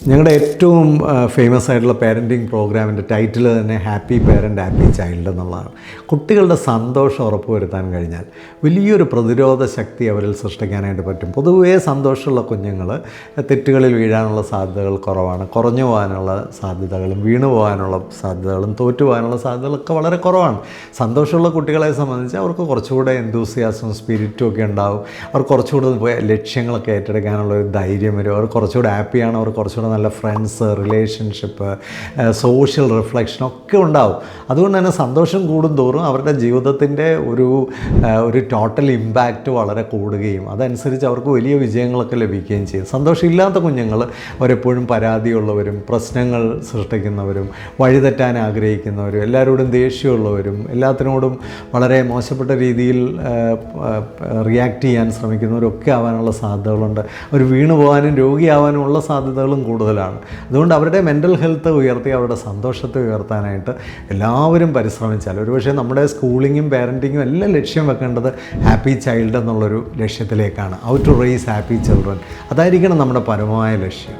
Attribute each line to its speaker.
Speaker 1: ഞങ്ങളുടെ ഏറ്റവും ഫേമസ് ആയിട്ടുള്ള പാരൻറ്റിങ് പ്രോഗ്രാമിൻ്റെ ടൈറ്റിൽ തന്നെ ഹാപ്പി പേരൻറ്റ് ഹാപ്പി ചൈൽഡ് എന്നുള്ളതാണ്. കുട്ടികളുടെ സന്തോഷം ഉറപ്പുവരുത്താൻ കഴിഞ്ഞാൽ വലിയൊരു പ്രതിരോധ ശക്തി അവരിൽ സൃഷ്ടിക്കാനായിട്ട് പറ്റും. പൊതുവേ സന്തോഷമുള്ള കുഞ്ഞുങ്ങൾ തെറ്റുകളിൽ വീഴാനുള്ള സാധ്യതകൾ കുറവാണ്. കുറഞ്ഞു പോകാനുള്ള സാധ്യതകളും വീണു പോകാനുള്ള സാധ്യതകളും തോറ്റു പോകാനുള്ള സാധ്യതകളൊക്കെ വളരെ കുറവാണ്. സന്തോഷമുള്ള കുട്ടികളെ സംബന്ധിച്ച് അവർക്ക് കുറച്ചുകൂടെ എന്തൂസിയാസം സ്പിരിറ്റും ഒക്കെ ഉണ്ടാവും. അവർ കുറച്ചുകൂടെ ലക്ഷ്യങ്ങളൊക്കെ ഏറ്റെടുക്കാനുള്ള ഒരു ധൈര്യം വരും. അവർ കുറച്ചുകൂടെ ഹാപ്പിയാണ്. അവർ കുറച്ചുകൂടെ നല്ല ഫ്രണ്ട്സ്, റിലേഷൻഷിപ്പ്, സോഷ്യൽ റിഫ്ലക്ഷൻ ഒക്കെ ഉണ്ടാവും. അതുകൊണ്ട് തന്നെ സന്തോഷം കൂടുന്തോറും അവരുടെ ജീവിതത്തിൻ്റെ ഒരു ടോട്ടൽ ഇമ്പാക്റ്റ് വളരെ കൂടുകയും അതനുസരിച്ച് അവർക്ക് വലിയ വിജയങ്ങളൊക്കെ ലഭിക്കുകയും ചെയ്യും. സന്തോഷമില്ലാത്ത കുഞ്ഞുങ്ങൾ അവരെപ്പോഴും പരാതിയുള്ളവരും പ്രശ്നങ്ങൾ സൃഷ്ടിക്കുന്നവരും വഴിതെറ്റാൻ ആഗ്രഹിക്കുന്നവരും എല്ലാവരോടും ദേഷ്യമുള്ളവരും എല്ലാത്തിനോടും വളരെ മോശപ്പെട്ട രീതിയിൽ റിയാക്ട് ചെയ്യാൻ ശ്രമിക്കുന്നവരൊക്കെ ആവാനുള്ള സാധ്യതകളുണ്ട്. അവർ വീണു പോകാനും രോഗിയാവാനുമുള്ള സാധ്യതകളും കൂടുതലാണ്. അതുകൊണ്ട് അവരുടെ മെൻ്റൽ ഹെൽത്ത് ഉയർത്തി അവരുടെ സന്തോഷത്തെ ഉയർത്താനായിട്ട് എല്ലാവരും പരിശ്രമിച്ചാൽ ഒരുപക്ഷെ നമ്മുടെ സ്കൂളിങ്ങും പാരൻറ്റിങ്ങും എല്ലാം ലക്ഷ്യം വെക്കേണ്ടത് ഹാപ്പി ചൈൽഡ് എന്നുള്ളൊരു ലക്ഷ്യത്തിലേക്കാണ്. How to raise happy children. അതായിരിക്കണം നമ്മുടെ പരമമായ ലക്ഷ്യം.